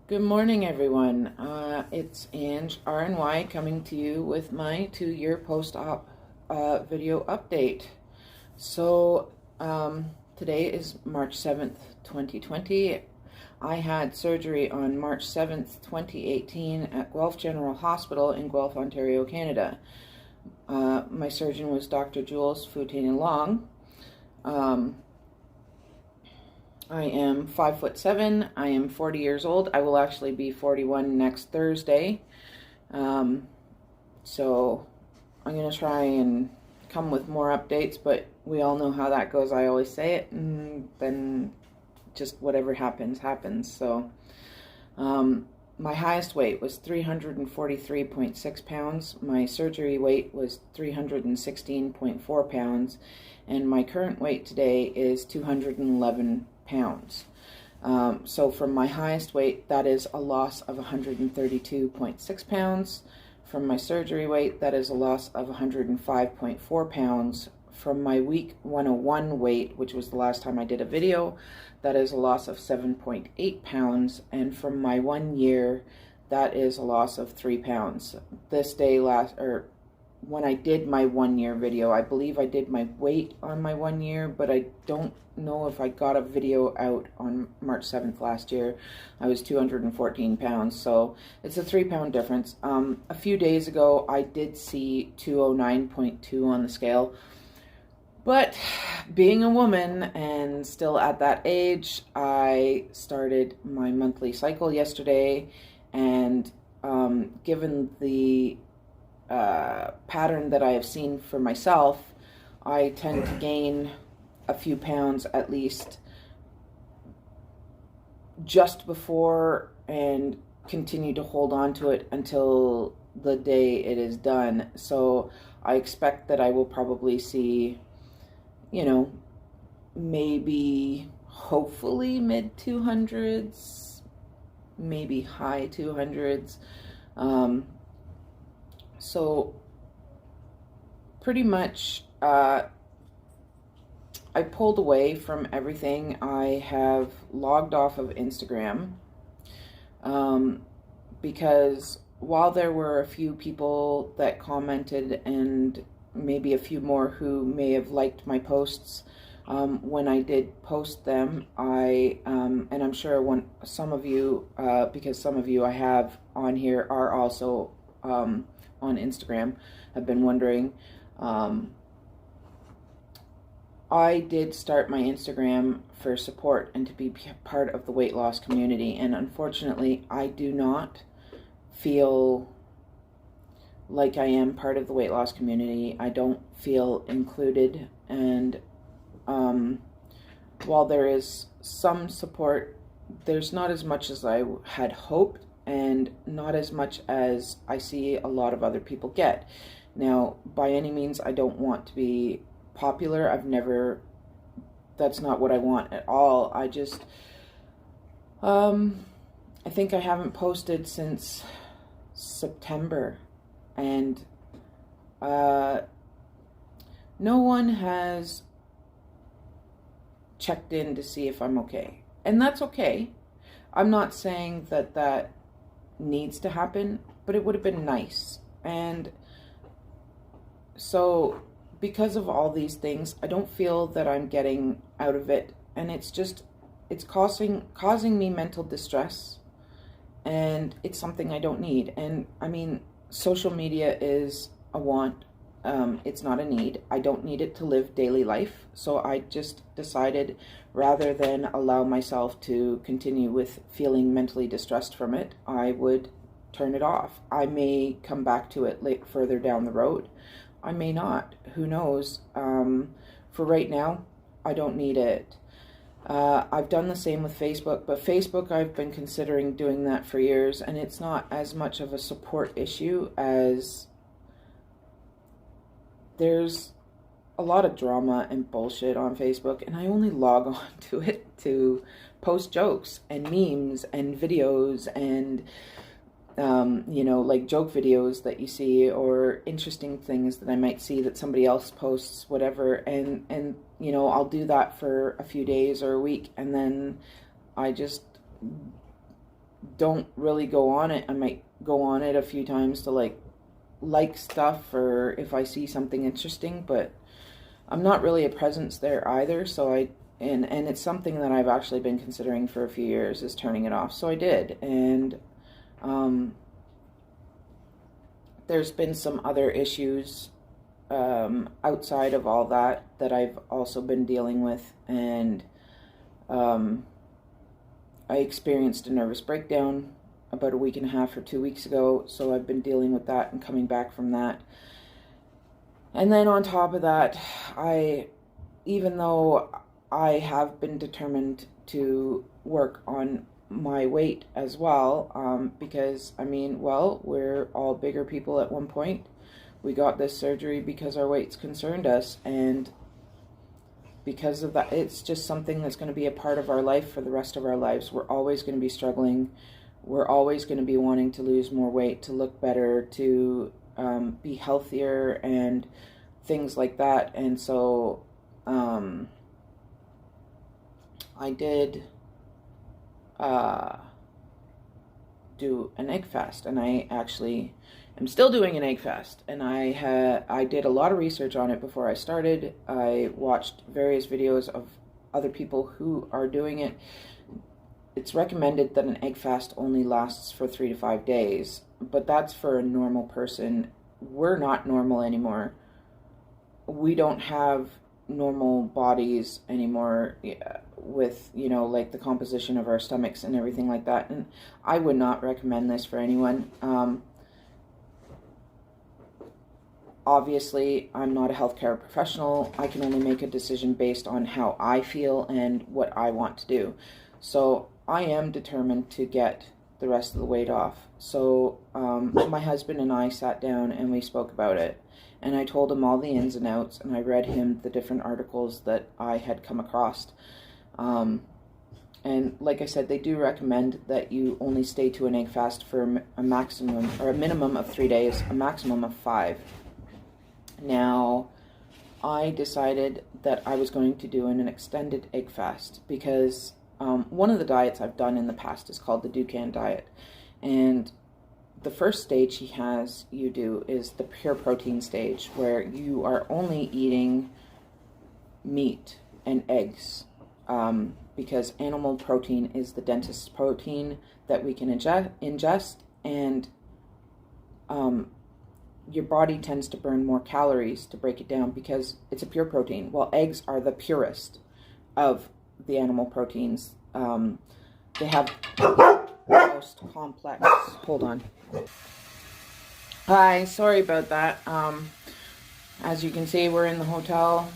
Good morning, everyone. It's Ange RNY coming to you with my 2-year post-op video update. So today is March 7th, 2020. I had surgery on March 7th, 2018 at Guelph General Hospital in Guelph, Ontario, Canada. My surgeon was Dr. Jules Foutain-Long. I am 5'7". I am 40 years old. I will actually be 41 next Thursday. So I'm going to try and come with more updates, but we all know how that goes. I always say it, and then just whatever happens, happens. So my highest weight was 343.6 pounds. My surgery weight was 316.4 pounds. And my current weight today is 211 pounds. So from my highest weight, that is a loss of 132.6 pounds. From my surgery weight, that is a loss of 105.4 pounds. From my week 101 weight, which was the last time I did a video, that is a loss of 7.8 pounds. And from my 1 year, that is a loss of 3 pounds. This day when I did my 1 year video, I believe I did my weight on my 1 year, but I don't know if I got a video out on March 7th last year. I was 214 pounds, so it's a 3 pound difference. A few days ago, I did see 209.2 on the scale, but being a woman and still at that age, I started my monthly cycle yesterday, and given the pattern that I have seen for myself, I tend to gain a few pounds at least just before and continue to hold on to it until the day it is done. So I expect that I will probably see, maybe hopefully mid 200s, maybe high 200s. So pretty much I pulled away from everything. I have logged off of Instagram because while there were a few people that commented and maybe a few more who may have liked my posts when I did post them, and I'm sure some of you, because some of you I have on here are also on Instagram, have been wondering. I did start my Instagram for support and to be part of the weight loss community, and unfortunately I do not feel like I am part of the weight loss community. I don't feel included, and while there is some support, there's not as much as I had hoped, and not as much as I see a lot of other people get. Now, by any means, I don't want to be popular. That's not what I want at all. I just, I think I haven't posted since September, and no one has checked in to see if I'm okay. And that's okay. I'm not saying that needs to happen, but it would have been nice. And so because of all these things, I don't feel that I'm getting out of it, and it's causing me mental distress, and it's something I don't need. And I mean, social media is a want, it's not a need. I don't need it to live daily life, so I just decided, rather than allow myself to continue with feeling mentally distressed from it, I would turn it off. I may come back to it further down the road. I may not. Who knows? For right now, I don't need it. I've done the same with Facebook, but Facebook, I've been considering doing that for years, and it's not as much of a support issue as there's a lot of drama and bullshit on Facebook, and I only log on to it to post jokes and memes and videos and like joke videos that you see, or interesting things that I might see that somebody else posts, whatever, and I'll do that for a few days or a week, and then I just don't really go on it. I might go on it a few times to like stuff, or if I see something interesting, but I'm not really a presence there either. So and it's something that I've actually been considering for a few years, is turning it off. So I did, and there's been some other issues outside of all that I've also been dealing with, and I experienced a nervous breakdown about a week and a half or 2 weeks ago, so I've been dealing with that and coming back from that. And then on top of that, even though I have been determined to work on my weight as well, because, I mean, well, we're all bigger people at one point. We got this surgery because our weight's concerned us, and because of that, it's just something that's going to be a part of our life for the rest of our lives. We're always going to be struggling. We're always going to be wanting to lose more weight, to look better, to be healthier, and things like that. And so I did do an egg fast, and I actually am still doing an egg fast, and I did a lot of research on it before I started. I watched various videos of other people who are doing it. It's recommended that an egg fast only lasts for 3 to 5 days, but that's for a normal person. We're not normal anymore. We don't have normal bodies anymore, with, you know, like the composition of our stomachs and everything like that. And I would not recommend this for anyone. Obviously, I'm not a healthcare professional. I can only make a decision based on how I feel and what I want to do. So I am determined to get the rest of the weight off. So my husband and I sat down and we spoke about it. And I told him all the ins and outs, and I read him the different articles that I had come across. And like I said, they do recommend that you only stay to an egg fast for a maximum, or a minimum of 3 days, a maximum of 5. Now, I decided that I was going to do an extended egg fast, because one of the diets I've done in the past is called the Dukan diet. And the first stage you do is the pure protein stage, where you are only eating meat and eggs, because animal protein is the densest protein that we can ingest, and your body tends to burn more calories to break it down because it's a pure protein, while eggs are the purest of the animal proteins. They have the most complex. Hold on. Hi, sorry about that. As you can see, we're in the hotel.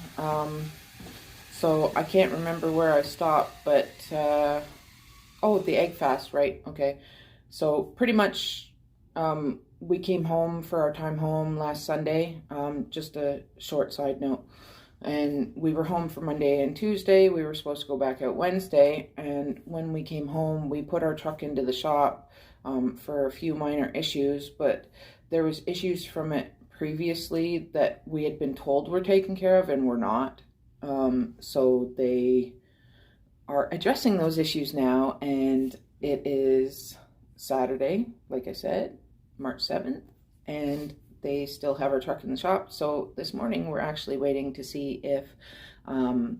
So I can't remember where I stopped, but oh, the egg fast, right? Okay. So pretty much we came home for our time home last Sunday. Just a short side note. And we were home for Monday and Tuesday. We were supposed to go back out Wednesday. And when we came home, we put our truck into the shop for a few minor issues. But there was issues from it previously that we had been told were taken care of and were not. So they are addressing those issues now. And it is Saturday, like I said, March 7th. And they still have our truck in the shop. So this morning we're actually waiting to see if our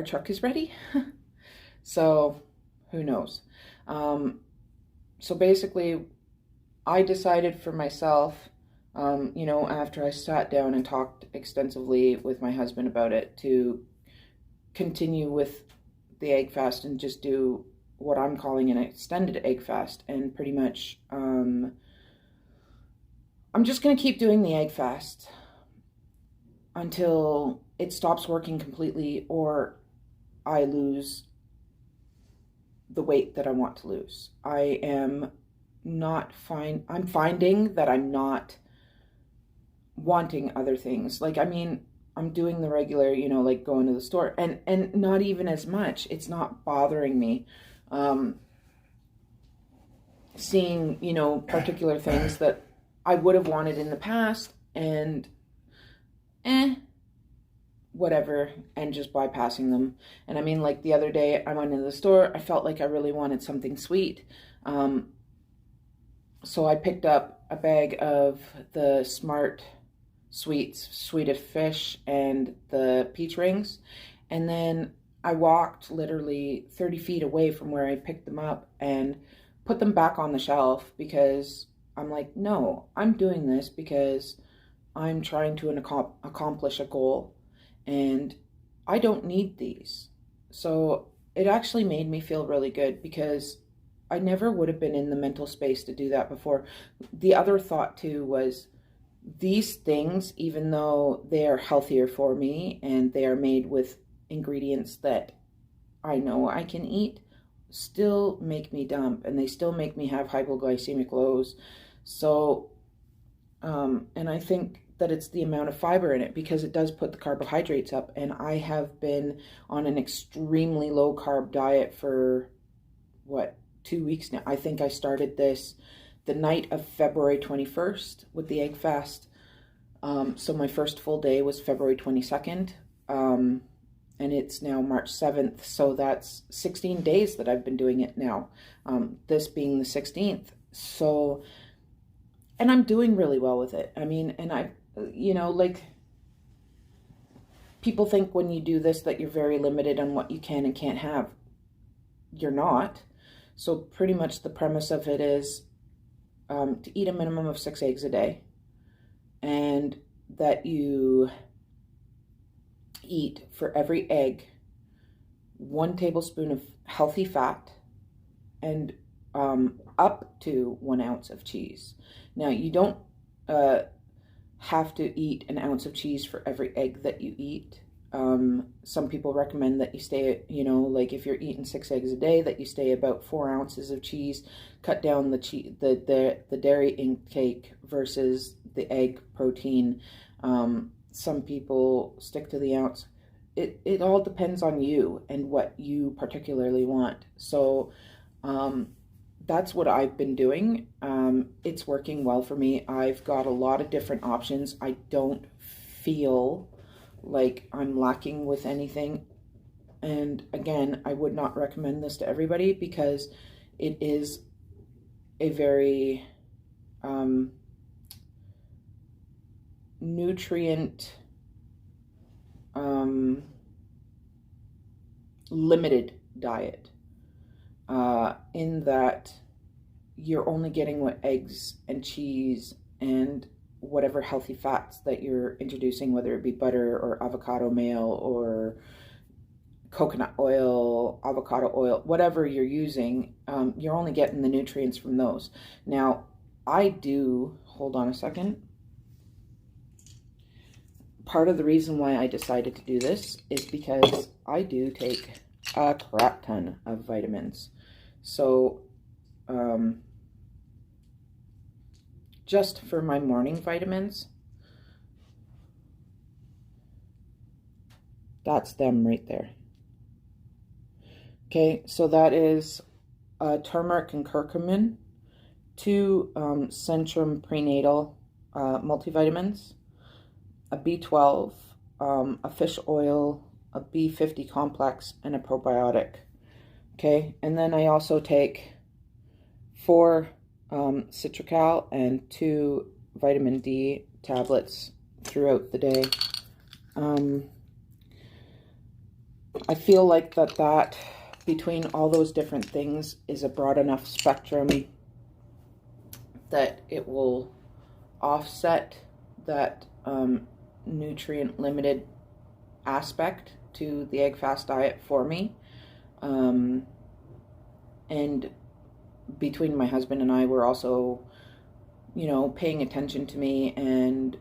truck is ready. So who knows? So basically I decided for myself, you know, after I sat down and talked extensively with my husband about it, to continue with the egg fast and just do what I'm calling an extended egg fast. And pretty much I'm just going to keep doing the egg fast until it stops working completely, or I lose the weight that I want to lose. I'm finding that I'm not wanting other things. Like, I mean, I'm doing the regular, you know, like going to the store, and not even as much. It's not bothering me. Seeing, you know, particular things that I would have wanted in the past, and whatever and just bypassing them. And I mean, like the other day I went into the store, I felt like I really wanted something sweet. So I picked up a bag of the Smart Sweets, Sweeted Fish, and the peach rings. And then I walked literally 30 feet away from where I picked them up and put them back on the shelf, because I'm like, no, I'm doing this because I'm trying to accomplish a goal, and I don't need these. So it actually made me feel really good, because I never would have been in the mental space to do that before. The other thought too was, these things, even though they are healthier for me and they are made with ingredients that I know I can eat, still make me dump, and they still make me have hypoglycemic lows. So, and I think that it's the amount of fiber in it, because it does put the carbohydrates up. And I have been on an extremely low carb diet for 2 weeks now. I think I started this the night of February 21st with the egg fast. So my first full day was February 22nd. And it's now March 7th. So that's 16 days that I've been doing it now. This being the 16th. So, and I'm doing really well with it. I mean, and I, like, people think when you do this that you're very limited on what you can and can't have. You're not. So pretty much the premise of it is to eat a minimum of 6 eggs a day, and that you eat, for every egg, 1 tablespoon of healthy fat, and up to 1 ounce of cheese. Now, you don't have to eat an ounce of cheese for every egg that you eat. Some people recommend that you stay at, like if you're eating 6 eggs a day, that you stay about 4 ounces of cheese, cut down the dairy intake versus the egg protein. Some people stick to the ounce. It all depends on you and what you particularly want. So, that's what I've been doing. It's working well for me. I've got a lot of different options. I don't feel like I'm lacking with anything. And again, I would not recommend this to everybody, because it is a very nutrient limited diet, in that you're only getting what eggs and cheese and whatever healthy fats that you're introducing, whether it be butter or avocado mayo or coconut oil, avocado oil, whatever you're using, you're only getting the nutrients from those. Now, hold on a second. Part of the reason why I decided to do this is because I do take a crap ton of vitamins. So, just for my morning vitamins, that's them right there. Okay, so that is turmeric and curcumin, 2 Centrum prenatal multivitamins, a B12, a fish oil, a B50 complex, and a probiotic. Okay, and then I also take 4 Citrical and 2 vitamin D tablets throughout the day. I feel like that between all those different things is a broad enough spectrum that it will offset that nutrient limited aspect to the egg fast diet for me. And between my husband and I, we're also, paying attention to me and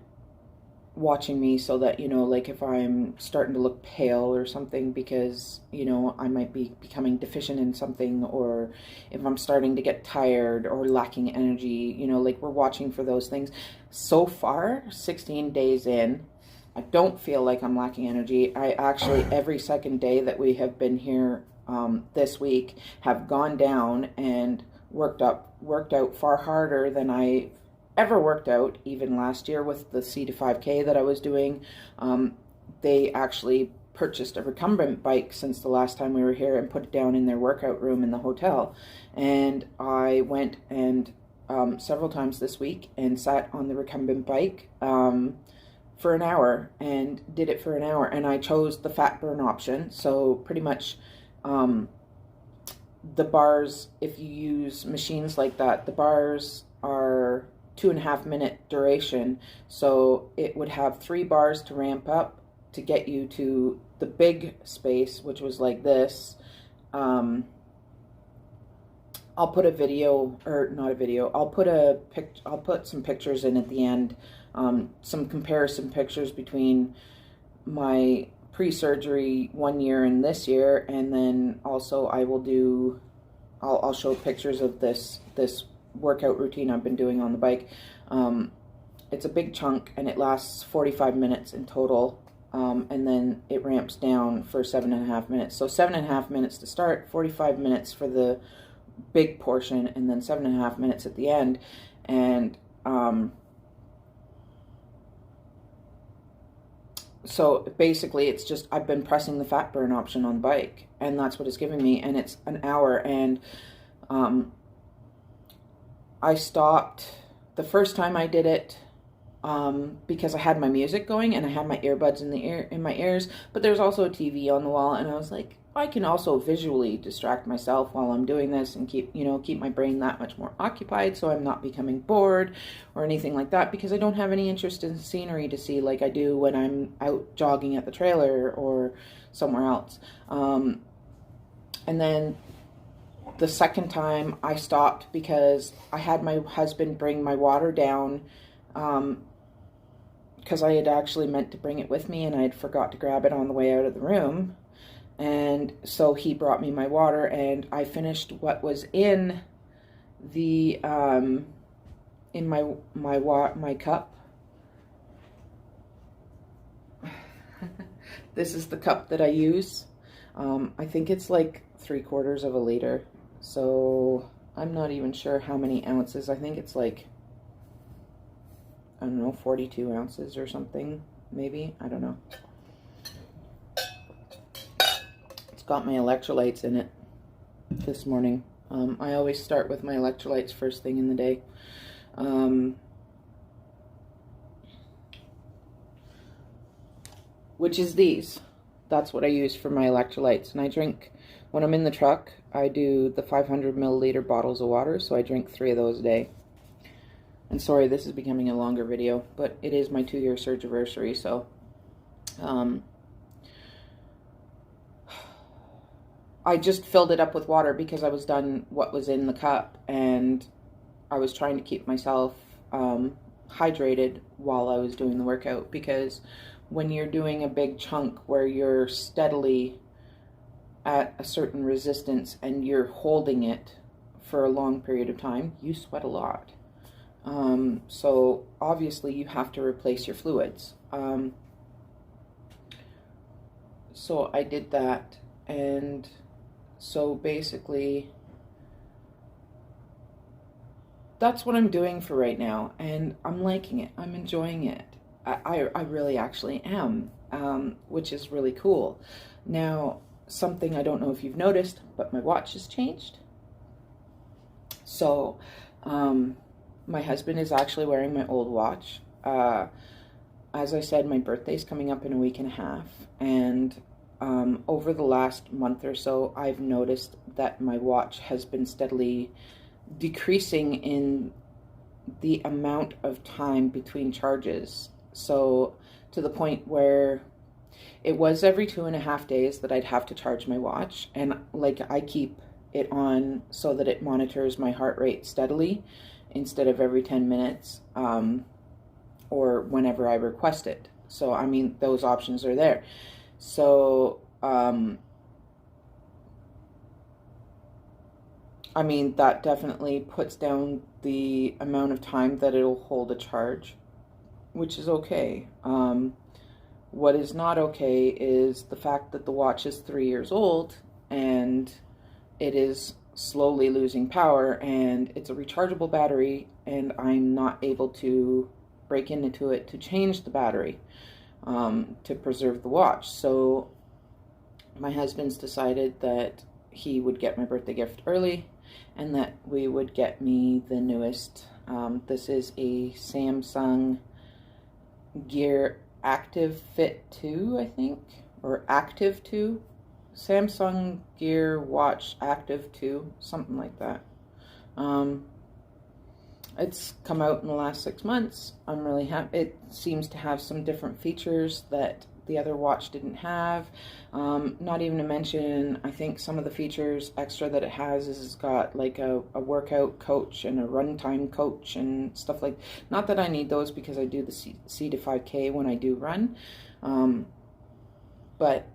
watching me, so that, like if I'm starting to look pale or something because, I might be becoming deficient in something, or if I'm starting to get tired or lacking energy, like we're watching for those things. So far, 16 days in, I don't feel like I'm lacking energy. I actually, every second day that we have been here this week, have gone down and worked out far harder than I ever worked out, even last year with the C to 5K that I was doing. they actually purchased a recumbent bike since the last time we were here and put it down in their workout room in the hotel. And I went and several times this week and sat on the recumbent bike for an hour and did it for an hour. And I chose the fat burn option. So pretty much the bars, if you use machines like that, the bars are 2.5 minute duration. So it would have 3 bars to ramp up to get you to the big space, which was like this. I'll put a video, or not a video, I'll put some pictures in at the end, some comparison pictures between my pre-surgery 1 year and this year, and then also I'll show pictures of this workout routine I've been doing on the bike. It's a big chunk and it lasts 45 minutes in total. And then it ramps down for 7.5 minutes. So 7.5 minutes to start, 45 minutes for the big portion, and then 7.5 minutes at the end. And so basically it's just, I've been pressing the fat burn option on the bike, and that's what it's giving me. And it's an hour. And I stopped the first time I did it because I had my music going and I had my earbuds in my ears, but there's also a TV on the wall, and I was like, I can also visually distract myself while I'm doing this and keep my brain that much more occupied, so I'm not becoming bored or anything like that, because I don't have any interest in scenery to see like I do when I'm out jogging at the trailer or somewhere else. And then the second time I stopped because I had my husband bring my water down, because I had actually meant to bring it with me and I had forgot to grab it on the way out of the room. And so he brought me my water, and I finished what was in the in my cup. This is the cup that I use. I think it's like 3/4 of a liter. So I'm not even sure how many ounces. I think it's like, I don't know, 42 ounces or something, maybe. I don't know. It's got my electrolytes in it this morning. I always start with my electrolytes first thing in the day. Which is these. That's what I use for my electrolytes. And I drink, when I'm in the truck, I do the 500 milliliter bottles of water, so I drink 3 of those a day. And sorry, this is becoming a longer video, but it is my 2-year surgery, so I just filled it up with water because I was done what was in the cup, and I was trying to keep myself hydrated while I was doing the workout, because when you're doing a big chunk where you're steadily at a certain resistance and you're holding it for a long period of time, you sweat a lot. So obviously you have to replace your fluids. So I did that, and so basically that's what I'm doing for right now, and I'm liking it. I'm enjoying it. I really actually am, which is really cool. Now, something I don't know if you've noticed, but my watch has changed. So, my husband is actually wearing my old watch. As I said, my birthday's coming up in a week and a half, and over the last month or so, I've noticed that my watch has been steadily decreasing in the amount of time between charges. So to the point where it was every 2.5 days that I'd have to charge my watch, and like I keep it on so that it monitors my heart rate steadily instead of every 10 minutes or whenever I request it. So I mean, those options are there. So I mean, that definitely puts down the amount of time that it'll hold a charge, which is okay. What is not okay is the fact that the watch is 3 years old and it is slowly losing power, and it's a rechargeable battery, and I'm not able to break into it to change the battery. to preserve the watch. So my husband's decided that he would get my birthday gift early and that we would get me the newest. This is a Samsung Gear Active Fit 2, I think, or Active 2. Samsung Gear Watch Active 2, something like that. It's come out in the last 6 months. I'm really happy. It seems to have some different features that the other watch didn't have. Not even to mention, I think some of the features extra that it has is it's got like a workout coach and a runtime coach and stuff like. Not that I need those because I do the C to 5K when I do run, but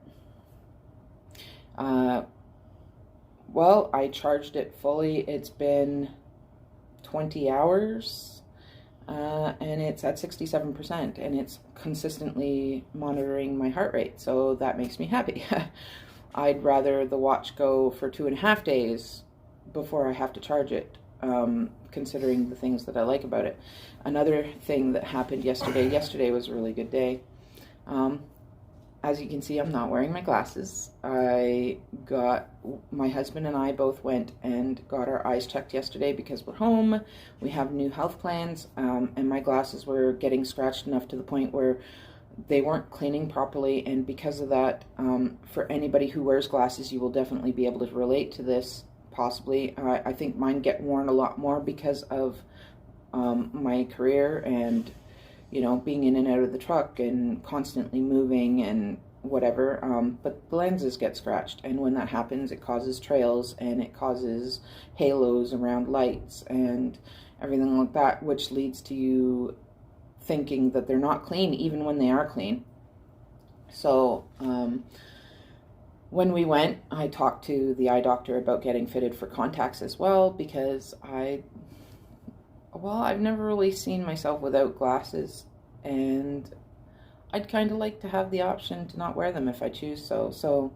well, I charged it fully. It's been 20 hours. And it's at 67%, and it's consistently monitoring my heart rate, so that makes me happy. I'd rather the watch go for 2.5 days before I have to charge it, considering the things that I like about it. Another thing that happened yesterday was a really good day. As you can see, I'm not wearing my glasses. My husband and I both went and got our eyes checked yesterday because we're home. We have new health plans, and my glasses were getting scratched enough to the point where they weren't cleaning properly. And because of that, for anybody who wears glasses, you will definitely be able to relate to this, possibly. I think mine get worn a lot more because of my career and being in and out of the truck and constantly moving and whatever, but the lenses get scratched, and when that happens, it causes trails and it causes halos around lights and everything like that, which leads to you thinking that they're not clean even when they are clean. So when we went, I talked to the eye doctor about getting fitted for contacts as well, because I've never really seen myself without glasses, and I'd kind of like to have the option to not wear them if I choose so. So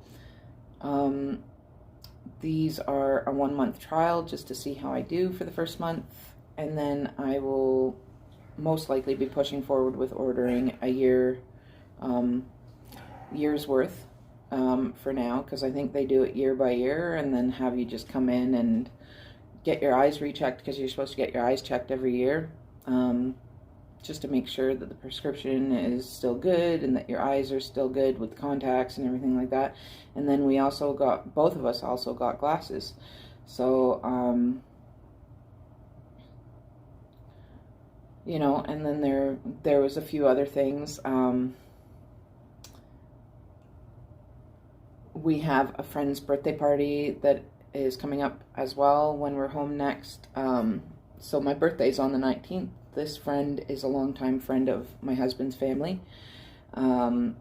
these are a 1-month trial just to see how I do for the first month, and then I will most likely be pushing forward with ordering a year's worth for now, because I think they do it year by year and then have you just come in and get your eyes rechecked, because you're supposed to get your eyes checked every year, just to make sure that the prescription is still good and that your eyes are still good with contacts and everything like that. And then we also both of us also got glasses. So, and then there was a few other things. We have a friend's birthday party that is coming up as well when we're home next. So my birthday's on the 19th. This friend is a longtime friend of my husband's family. And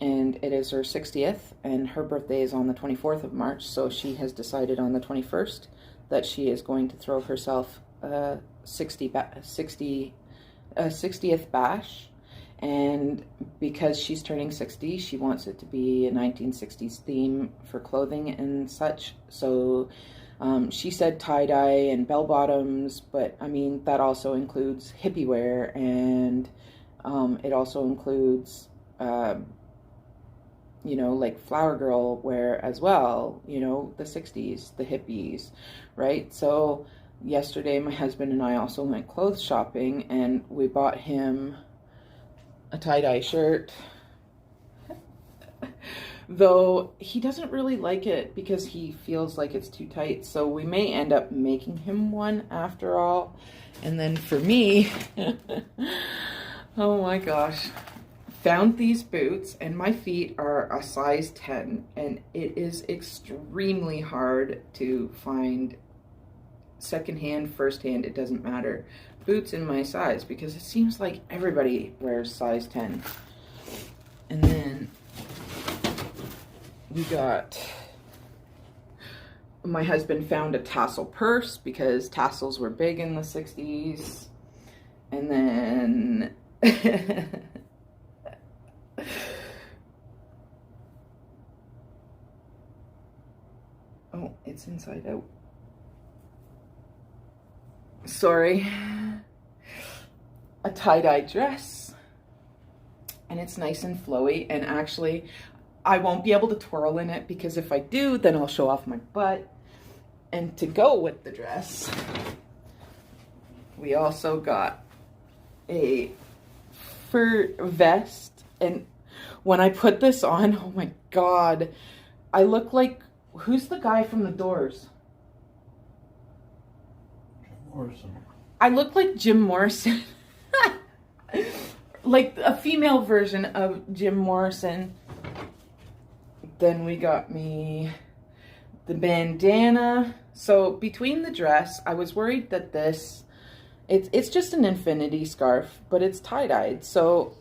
it is her 60th, and her birthday is on the 24th of March. So she has decided on the 21st that she is going to throw herself a 60th bash. And because she's turning 60, she wants it to be a 1960s theme for clothing and such. So she said tie-dye and bell-bottoms, but I mean, that also includes hippie wear, and it also includes, like flower girl wear as well, the 60s, the hippies, right? So yesterday, my husband and I also went clothes shopping, and we bought him a tie-dye shirt, though he doesn't really like it because he feels like it's too tight, so we may end up making him one after all. And then for me, oh my gosh, found these boots, and my feet are a size 10, and it is extremely hard to find secondhand, firsthand, it doesn't matter, boots in my size, because it seems like everybody wears size 10. And then my husband found a tassel purse because tassels were big in the 60s. And then oh, it's inside out. Sorry. A tie-dye dress. and it's nice and flowy. And actually, I won't be able to twirl in it because if I do, then I'll show off my butt. And to go with the dress, we also got a fur vest. And when I put this on, oh my God, I look like, who's the guy from The Doors? Jim Morrison. I look like Jim Morrison. Like a female version of Jim Morrison. Then we got me the bandana. So between the dress, I was worried that this, it's just an infinity scarf, but it's tie-dyed. So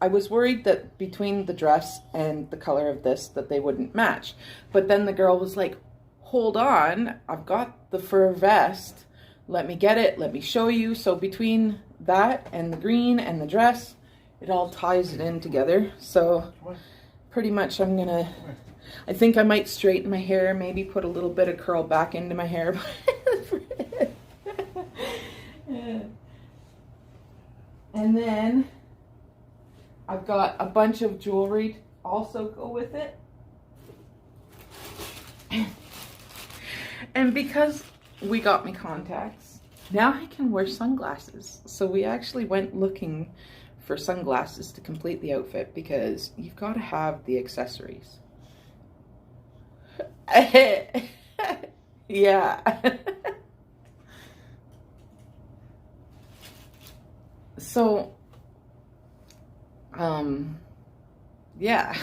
I was worried that between the dress and the color of this, that they wouldn't match. But then the girl was like, hold on, I've got the fur vest. Let me get it. Let me show you. So between that and the green and the dress, it all ties it in together. So pretty much I think I might straighten my hair, maybe put a little bit of curl back into my hair. And then I've got a bunch of jewelry to also go with it. And because we got me contacts, now I can wear sunglasses. So we actually went looking for sunglasses to complete the outfit because you've got to have the accessories. Yeah. So, yeah.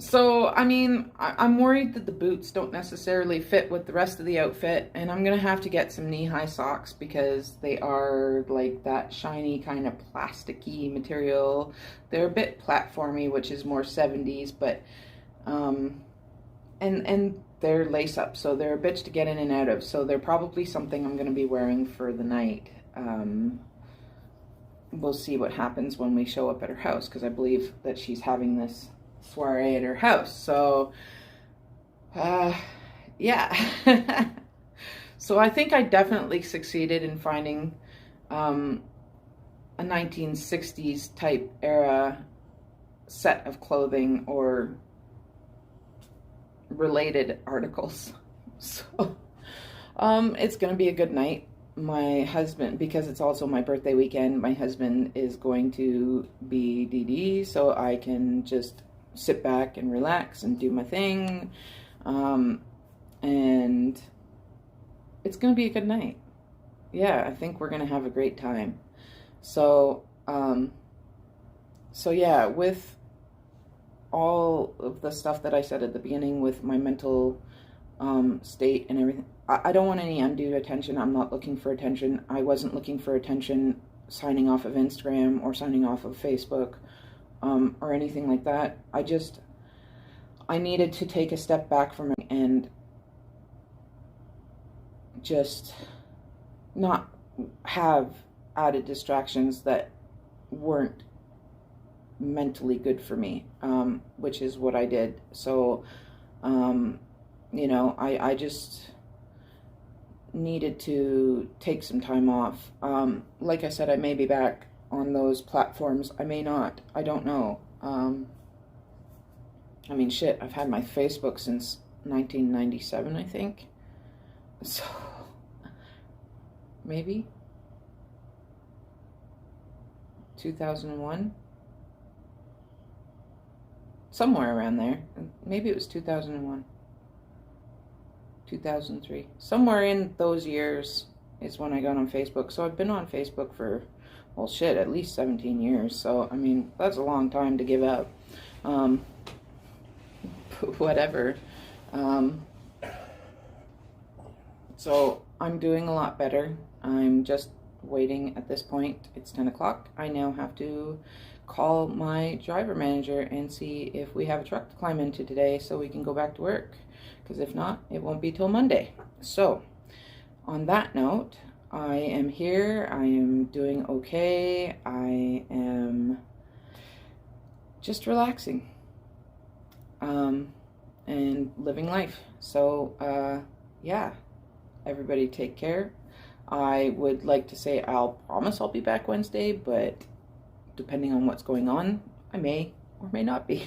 So, I mean, I'm worried that the boots don't necessarily fit with the rest of the outfit, and I'm going to have to get some knee-high socks because they are like that shiny kind of plasticky material. They're a bit platformy, which is more 70s, but, and they're lace-up, so they're a bitch to get in and out of, so they're probably something I'm going to be wearing for the night. We'll see what happens when we show up at her house, because I believe that she's having this soiree at her house. So yeah. So I think I definitely succeeded in finding a 1960s type era set of clothing or related articles. So it's gonna be a good night. My husband, because it's also my birthday weekend, my husband is going to be DD, so I can just sit back and relax and do my thing, and it's gonna be a good night. Yeah, I think we're gonna have a great time. So so yeah, with all of the stuff that I said at the beginning with my mental state and everything, I don't want any undue attention. I'm not looking for attention. I wasn't looking for attention signing off of Instagram or signing off of Facebook or anything like that. I needed to take a step back from it and just not have added distractions that weren't mentally good for me, which is what I did. So, you know, I just needed to take some time off. Like I said, I may be back on those platforms. I may not. I don't know. I mean, shit, I've had my Facebook since 1997, I think. So, maybe 2001? Somewhere around there. Maybe it was 2001. 2003. Somewhere in those years is when I got on Facebook. So I've been on Facebook for, well, shit, at least 17 years. So, I mean, that's a long time to give up. Whatever. So I'm doing a lot better. I'm just waiting at this point. It's 10 o'clock. I now have to call my driver manager and see if we have a truck to climb into today so we can go back to work. Because if not, it won't be till Monday. So, on that note, I am here. I am doing okay. I am just relaxing. And living life. So, yeah. Everybody take care. I would like to say I'll promise I'll be back Wednesday, but depending on what's going on, I may or may not be.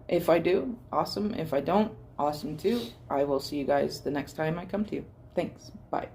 If I do, awesome. If I don't, awesome too. I will see you guys the next time I come to you. Thanks. Bye.